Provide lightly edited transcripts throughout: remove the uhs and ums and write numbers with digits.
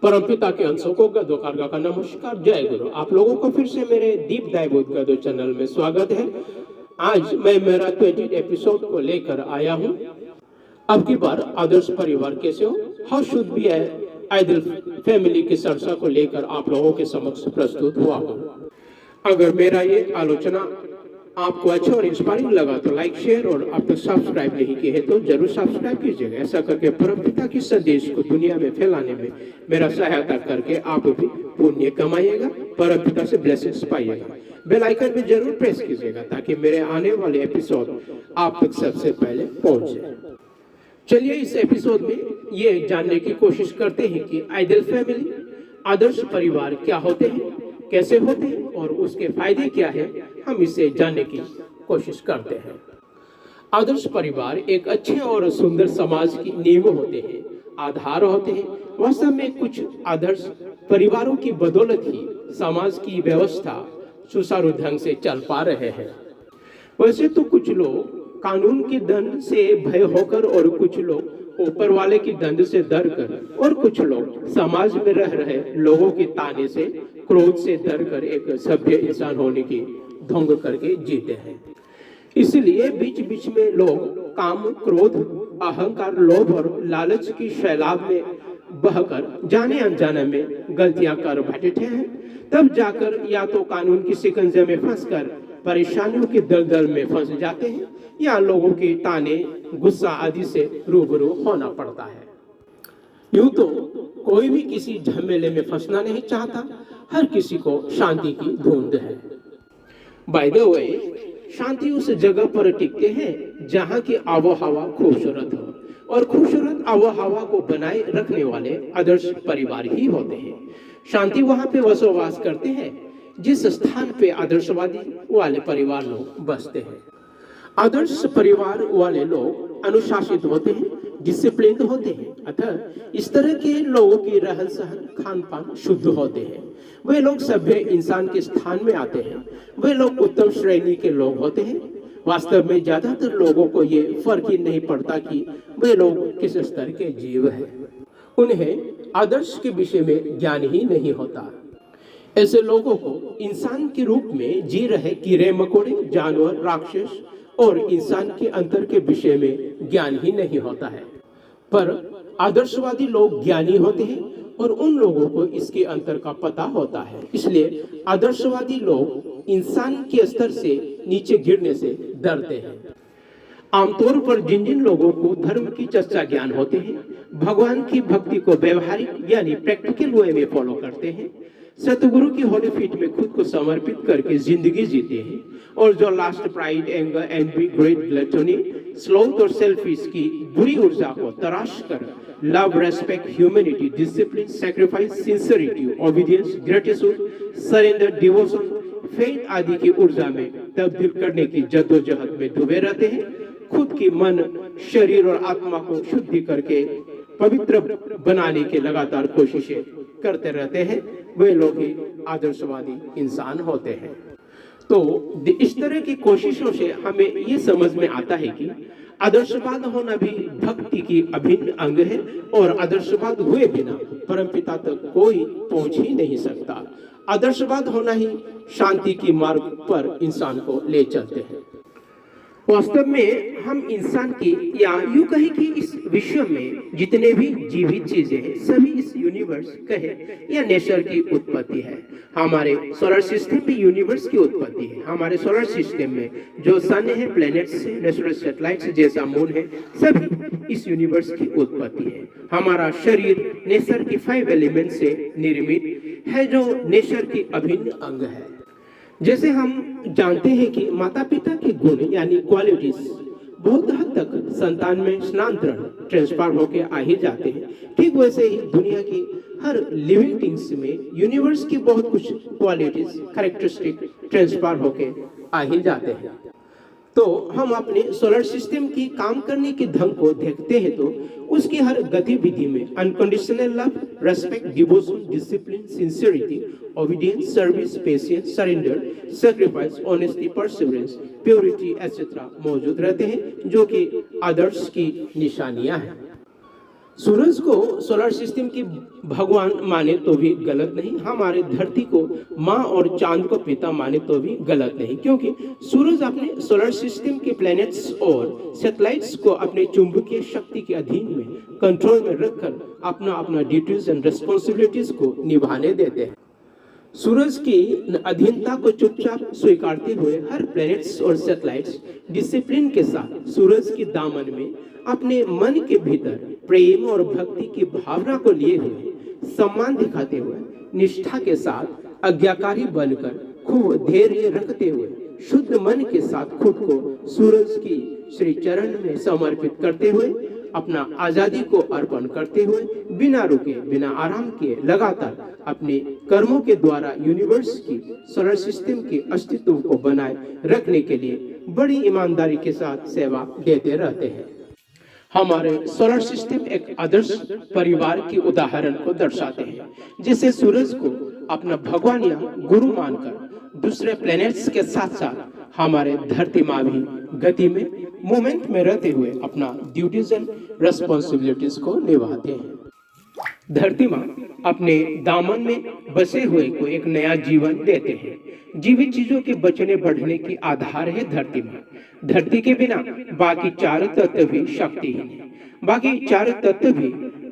परमपिता के अंशों को गदो कारगा का नमस्कार, जय गुरु। आप लोगों को फिर से मेरे दीप दायबोध गदो चैनल में स्वागत है। आज मैं मेरा 20 एपिसोड को लेकर आया हूँ। अब की बार आदर्श परिवार कैसे हो, how should be ideal family की चर्चा को लेकर आप लोगों के समक्ष प्रस्तुत हुआ हूँ। अगर मेरा ये आलोचना आपको अच्छा और इंस्पायरिंग लगा तो लाइक, शेयर और आप तक सब्सक्राइब नहीं किए हैं तो जरूर सब्सक्राइब कीजिएगा। ऐसा करके परमपिता की संदेश को दुनिया में फैलाने में मेरा सहायता करके आप भी पुण्य कमाइएगा, परमपिता से ब्लेसिंग्स पाइएगा। बेल आइकन में जरूर प्रेस कीजिएगा ताकि मेरे आने वाले एपिसोड आप तक सबसे पहले पहुंचे। चलिए इस एपिसोड में ये जानने की कोशिश करते हैं कि आइडियल फैमिली, आदर्श परिवार क्या होते हैं, कैसे होते हैं और उसके फायदे क्या है, हम इसे जानने की कोशिश करते हैं। आदर्श परिवार एक अच्छे और सुंदर समाज की नींव होते हैं, आधार होते हैं। वास्तव में कुछ आदर्श परिवारों की बदौलत ही समाज की व्यवस्था सुचारू ढंग से चल पा रहे हैं। वैसे तो कुछ लोग कानून के दंड से भय होकर और कुछ लोग ऊपर वाले की दंड से डर कर और कुछ लोग समाज में रह रहे लोगों के ताने से, क्रोध से डर कर एक सभ्य इंसान होने की ढोंग करके जीते हैं। इसलिए बीच बीच में लोग काम, क्रोध, अहंकार, लोभ और लालच की सैलाब में बहकर जाने अनजाने में गलतियां कर बैठे हैं। तब जाकर या तो कानून की शिकंजे में फंसकर परेशानियों के दलदल में फंस जाते हैं या लोगों के ताने, गुस्सा आदि से रूबरू होना पड़ता है। यूं तो कोई भी किसी झमेले में फंसना नहीं चाहता, हर किसी को शांति की धुंध है। बाय द वे, शांति उस जगह पर टिकते हैं जहाँ की आबोहवा खूबसूरत हो, और खूबसूरत आबोहवा को बनाए रखने वाले आदर्श परिवार ही होते हैं। शांति वहाँ पे बसोबास करते हैं जिस स्थान पे आदर्शवादी वाले परिवार लोग बसते हैं। आदर्श परिवार वाले लोग अनुशासित होते हैं, डिसिप्लिन होते हैं, अतः इस तरह के लोगों की रहन सहन, खान पान शुद्ध होते हैं। वे लोग सभ्य इंसान के स्थान में आते हैं। वे लोग उत्तम श्रेणी के लोग होते हैं। वास्तव में ज्यादातर लोगों को ये फर्क ही नहीं पड़ता कि वे लोग किस स्तर के जीव हैं। उन्हें आदर्श के विषय में ज्ञान ही नहीं होता। ऐसे लोगों को इंसान के रूप में जी रहे कीड़े मकोड़े, जानवर, राक्षस और इंसान के अंतर के विषय में ज्ञान ही नहीं होता है। पर आदर्शवादी लोग ज्ञानी होते हैं और उन लोगों को इसके अंतर का पता होता है। इसलिए आदर्शवादी लोग इंसान के स्तर से नीचे गिरने से डरते हैं। आमतौर पर जिन जिन लोगों को धर्म की चर्चा ज्ञान होते हैं, भगवान की भक्ति को व्यवहारिक यानी प्रैक्टिकल वे में फॉलो करते हैं, सतगुरु की होली फीट में खुद को समर्पित करके जिंदगी जीते हैं, और जो lust pride, anger, envy, greed gluttony, sloth और सेल्फिश की बुरी ऊर्जा को तराश कर love, respect, humanity, discipline, sacrifice, sincerity, obedience, gratitude, surrender, devotion, faith आदि की ऊर्जा में तब्दील करने की जद्दोजहद में डूबे रहते हैं। खुद की मन, शरीर और आत्मा को शुद्धि करके पवित्र बनाने की लगातार कोशिशें करते रहते हैं। वे लोग ही आदर्शवादी इंसान होते हैं। तो इस तरह की कोशिशों से हमें ये समझ में आता है कि आदर्शवाद होना भी भक्ति की अभिन्न अंग है, और आदर्शवाद हुए बिना परमपिता तक कोई पहुंच ही नहीं सकता। आदर्शवाद होना ही शांति की मार्ग पर इंसान को ले चलते हैं। वास्तव में हम इंसान की, या यूं कहे कि इस विश्व में जितने भी जीवित चीजें हैं, सभी इस यूनिवर्स कहे या नेचर की उत्पत्ति है। हमारे सोलर सिस्टम में यूनिवर्स की उत्पत्ति है। हमारे सोलर सिस्टम में जो सन है, प्लैनेट्स है, नेचुरल सैटेलाइट्स जैसा मून है, सभी इस यूनिवर्स की उत्पत्ति है। हमारा शरीर नेचर की 5 एलिमेंट से निर्मित है, जो नेचर की अभिन्न अंग है। जैसे हम जानते हैं कि माता पिता के गुण यानी क्वालिटीज बहुत हद तक संतान में स्नानांतरण, ट्रांसफर होके आ ही जाते हैं, ठीक वैसे ही दुनिया की हर लिविंग थिंग्स में यूनिवर्स की बहुत कुछ क्वालिटीज, कैरेक्टरिस्टिक ट्रांसफर होके आ ही जाते हैं। तो हम अपने सोलर सिस्टम की काम करने के ढंग को देखते हैं तो उसकी हर गतिविधि में unconditional love, respect, devotion, discipline, sincerity, obedience, service, patience, surrender, sacrifice, honesty, perseverance, purity etcetera मौजूद रहते हैं, जो कि आदर्श की निशानियां हैं। सूरज को सोलर सिस्टम की भगवान माने तो भी गलत नहीं, हमारे धरती को माँ और चांद को पिता माने तो भी गलत नहीं, क्योंकि सूरज अपने सोलर सिस्टम के प्लैनेट्स और सैटेलाइट्स को अपने चुंबकीय शक्ति के अधीन में कंट्रोल में रखकर अपना अपना ड्यूटीज एंड रिस्पॉन्सिबिलिटीज को निभाने देते हैं। सूरज की अधीनता को चुपचाप स्वीकारते हुए हर प्लैनेट्स और सैटेलाइट्स डिसिप्लिन के साथ सूरज की दामन में अपने मन के भीतर प्रेम और भक्ति की भावना को लिए हुए, सम्मान दिखाते हुए, निष्ठा के साथ आज्ञाकारी बनकर, खूब धैर्य रखते हुए, शुद्ध मन के साथ खुद को सूरज की श्री चरण में समर्पित करते हुए, अपना आजादी को अर्पण करते हुए, बिना रुके बिना आराम किए लगातार अपने कर्मों के द्वारा यूनिवर्स की सोलर सिस्टम के अस्तित्व को बनाए रखने के लिए बड़ी ईमानदारी के साथ सेवा देते रहते हैं। हमारे सोलर सिस्टम एक आदर्श परिवार के उदाहरण को दर्शाते हैं, जिसे सूरज को अपना भगवान या गुरु मानकर दूसरे प्लैनेट्स के साथ साथ हमारे धरती माँ भी गति में मूवमेंट में रहते हुए अपना ड्यूटीज एंड रेस्पॉन्सिबिलिटीज को निभाते हैं। धरती माँ अपने दामन में बसे हुए को एक नया जीवन देते हैं। जीवित चीजों के बचने बढ़ने की आधार है धरती माँ। धरती के बिना बाकी चार तत्व भी शक्तिहीन है। बाकी चार तत्व भी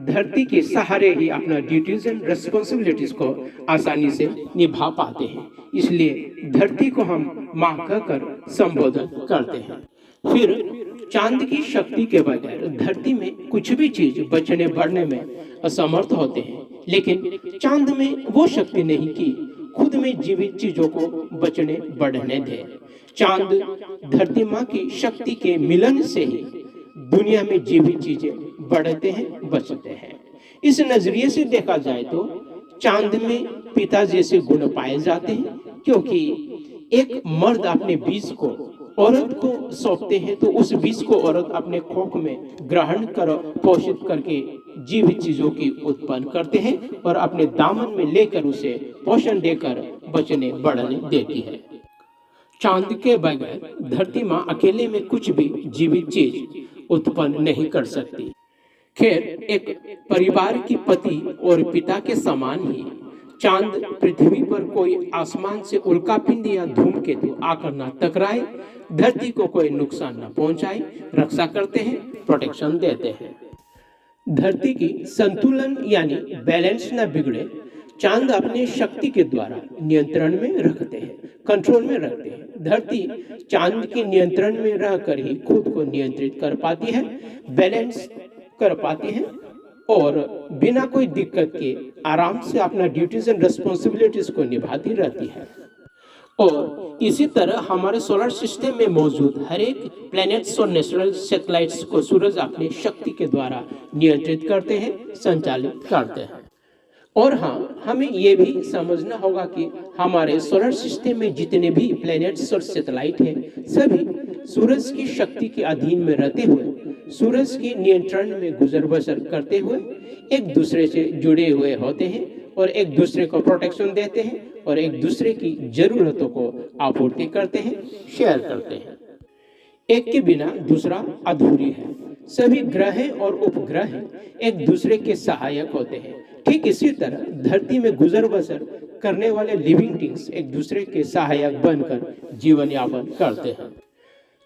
धरती के सहारे ही अपना ड्यूटीज एंड रेस्पॉन्सिबिलिटीज को आसानी से निभा पाते हैं। इसलिए धरती को हम माँ कहकर संबोधन करते हैं। फिर चांद की शक्ति के बगैर धरती में कुछ भी चीज बचने बढ़ने में असमर्थ होते हैं, लेकिन चांद में वो शक्ति नहीं कि खुद में जीवित चीजों को बचने बढ़ने दे। चांद धरती माँ की शक्ति के मिलन से ही दुनिया में जीवित चीजें बढ़ते हैं, बचते हैं। इस नजरिए से देखा जाए तो चांद में पिता जैसे गुण पाए जाते हैं, क्योंकि एक मर्द अपने बीज को औरत को सौंपते हैं तो उस बीज को औरत अपने खोख में ग्रहण कर पोषित करके जीवित चीजों की उत्पन्न करते हैं और अपने दामन में लेकर उसे पोषण देकर बचने बढ़ने देती है। चांद के बगैर धरती माँ अकेले में कुछ भी जीवित चीज उत्पन्न नहीं कर सकती। खैर, एक परिवार की पति और पिता के समान ही चांद पृथ्वी पर कोई आसमान से उल्कापिंड या धूमकेतु आकर न टकराए, धरती को कोई नुकसान न पहुंचाए, रक्षा करते हैं, प्रोटेक्शन देते हैं। धरती की संतुलन यानी बैलेंस न बिगड़े, चांद अपने शक्ति के द्वारा नियंत्रण में रखते हैं, कंट्रोल में रखते हैं। धरती चांद के नियंत्रण में रहकर ही खुद को नियंत्रित कर पाती है, बैलेंस कर पाती है और बिना कोई दिक्कत के आराम से अपना ड्यूटीज एंड रिस्पॉन्सिबिलिटीज को निभाती रहती है। और इसी तरह हमारे सोलर सिस्टम में मौजूद हर एक प्लैनेट्स और नेचुरल सैटेलाइट्स को सूरज अपनी शक्ति के द्वारा नियंत्रित करते हैं, संचालित करते हैं। और हाँ, हमें ये भी समझना होगा कि हमारे सोलर सिस्टम में जितने भी प्लैनेट्स और सैटेलाइट हैं, सभी सूरज की शक्ति के अधीन में रहते हुए, सूरज के नियंत्रण में गुजर बसर करते हुए एक दूसरे से जुड़े हुए होते हैं और एक दूसरे को प्रोटेक्शन देते हैं और एक दूसरे की जरूरतों को आपूर्ति करते हैं, शेयर करते हैं। एक के बिना दूसरा अधूरी है। सभी ग्रह और उपग्रह एक दूसरे के सहायक होते हैं। ठीक इसी तरह धरती में गुजर बसर करने वाले लिविंग थिंग्स एक दूसरे के सहायक बनकर जीवन यापन करते हैं।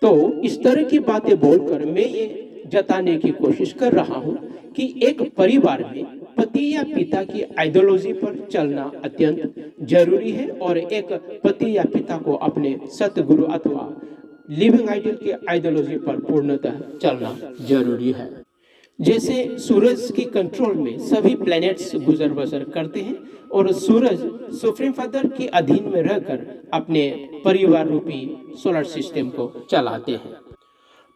तो इस तरह की बातें बोलकर मैं ये जताने की कोशिश कर रहा हूँ कि एक परिवार में पति या पिता की आइडियोलॉजी पर चलना अत्यंत जरूरी है और एक पति या पिता को अपने सतगुरु अथवा लिविंग आइडियल के आइडियोलॉजी पर पूर्णतः चलना जरूरी है। जैसे सूरज की कंट्रोल में सभी प्लैनेट्स गुजर बसर करते हैं और सूरज सुप्रीम फादर के अधीन में रहकर अपने परिवार रूपी सोलर सिस्टम को चलाते हैं।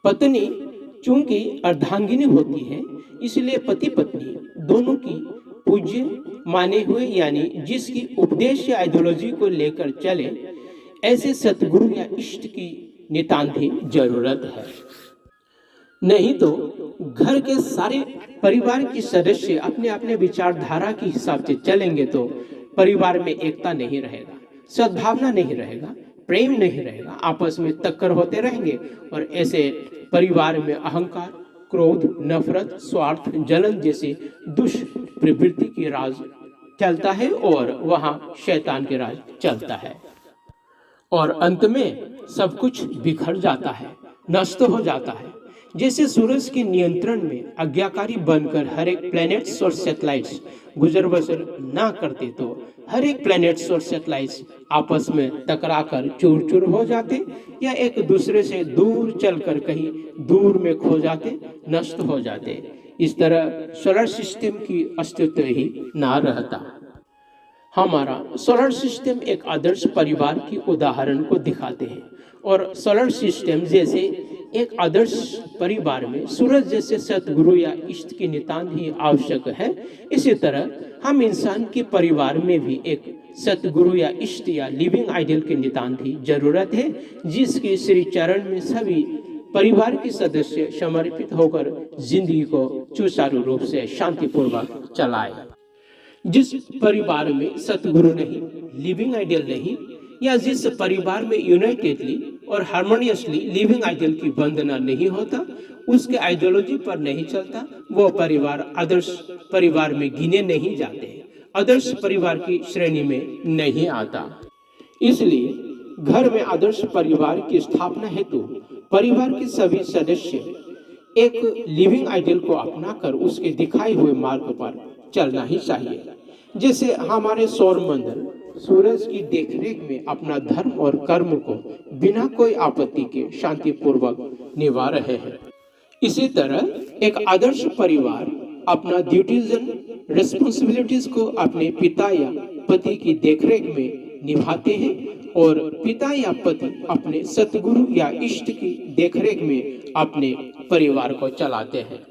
पत्नी चूंकि अर्धांगिनी होती है, इसलिए पति पत्नी दोनों की पूज्य माने हुए यानी जिसकी उपदेश या आइडियोलॉजी को लेकर चले, ऐसे सतगुरु या इष्ट की नितांत ही जरूरत है। नहीं तो घर के सारे परिवार के सदस्य अपने अपने विचारधारा के हिसाब से चलेंगे तो परिवार में एकता नहीं रहेगा, सद्भावना नहीं रहेगा, प्रेम नहीं रहेगा, आपस में टक्कर होते रहेंगे और ऐसे परिवार में अहंकार, क्रोध, नफरत, स्वार्थ, जलन जैसे दुष्प्रवृत्ति की राज चलता है और वहां शैतान के राज चलता है और अंत में सब कुछ बिखर जाता है, नष्ट हो जाता है। जैसे सूरज के नियंत्रण में आज्ञाकारी बनकर हर एक प्लैनेट्स और सैटेलाइट्स गुजर बसर ना करते तो हर एक प्लैनेट्स और सैटेलाइट्स आपस में टकराकर चूर चूर हो जाते या एक दूसरे से दूर चलकर कहीं दूर में खो जाते, नष्ट हो जाते। इस तरह सोलर सिस्टम की अस्तित्व ही ना रहता। हमारा सोलर सिस्टम एक आदर्श परिवार की उदाहरण को दिखाते हैं और सोलर सिस्टम जैसे एक आदर्श परिवार में सूरज जैसे सतगुरु या इष्ट की नितांत ही आवश्यक है। इसी तरह हम इंसान के परिवार में भी एक सतगुरु या इष्ट या लिविंग आइडियल की नितांत ही जरूरत है, जिसके श्री चरण में सभी परिवार के सदस्य समर्पित होकर जिंदगी को सुचारू रूप से शांतिपूर्वक चलाए। जिस परिवार में सतगुरु नहीं, लिविंग आइडियल नहीं, या जिस परिवार में यूनाइटेडली और हार्मोनियसली लिविंग आइडियल की वंदना नहीं होता, उसके आइडियोलॉजी पर नहीं चलता, वो परिवार आदर्श परिवार में गिने नहीं जाते, आदर्श परिवार की श्रेणी में नहीं आता। इसलिए घर में आदर्श परिवार की स्थापना हेतु परिवार के सभी सदस्य एक लिविंग आइडियल को अपनाकर उसके दिखाए हुए मार्ग पर चलना ही चाहिए। जैसे हमारे सौर मंडल सूरज की देखरेख में अपना धर्म और कर्म को बिना कोई आपत्ति के शांतिपूर्वक निभा रहे हैं, इसी तरह एक आदर्श परिवार अपना ड्यूटीज एंड रिस्पॉन्सिबिलिटीज को अपने पिता या पति की देखरेख में निभाते हैं और पिता या पति अपने सतगुरु या इष्ट की देखरेख में अपने परिवार को चलाते हैं।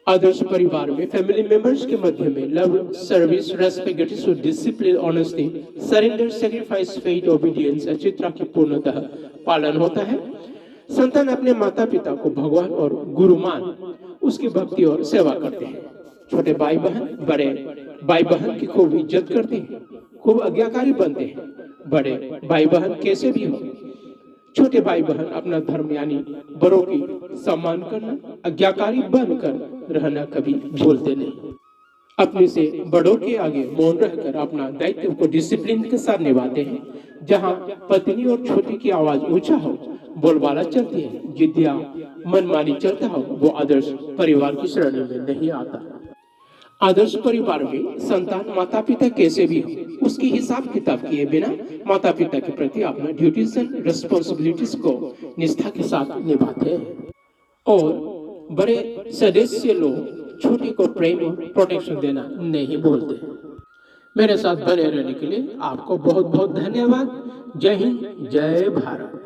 आदर्श परिवार में फैमिली मेंबर्स के मध्य में love, service, respect, gratitude, discipline, honesty, surrender, sacrifice, faith, obedience, Chitra की पूर्णतः पालन होता है। संतान अपने माता पिता को भगवान और गुरु मान उसकी भक्ति और सेवा करते हैं। छोटे भाई बहन बड़े भाई बहन की खूब इज्जत करते हैं, खूब आज्ञाकारी बनते हैं। बड़े भाई बहन कैसे भी हो, छोटे भाई बहन अपना धर्म यानी बड़ों की सम्मान करना, आज्ञाकारी बनकर रहना कभी भूलते नहीं। अपने से बड़ों के आगे मौन रहकर अपना दायित्व को डिसिप्लिन के साथ निभाते हैं। जहां पत्नी और छोटी की आवाज ऊंचा हो, बोलबाला चलती है, जिद्दिया मनमानी चलता हो, वो आदर्श परिवार की श्रेणी में नहीं आता। आदर्श परिवार में संतान माता पिता कैसे भी हो, उसकी हिसाब किताब किए बिना माता पिता के प्रति अपना ड्यूटीज एंड रिस्पॉन्सिबिलिटीज को निष्ठा के साथ निभाते हैं और बड़े सदस्य लोग छोटे को प्रेम और प्रोटेक्शन देना नहीं भूलते। मेरे साथ बने रहने के लिए आपको बहुत बहुत धन्यवाद। जय हिंद, जय भारत।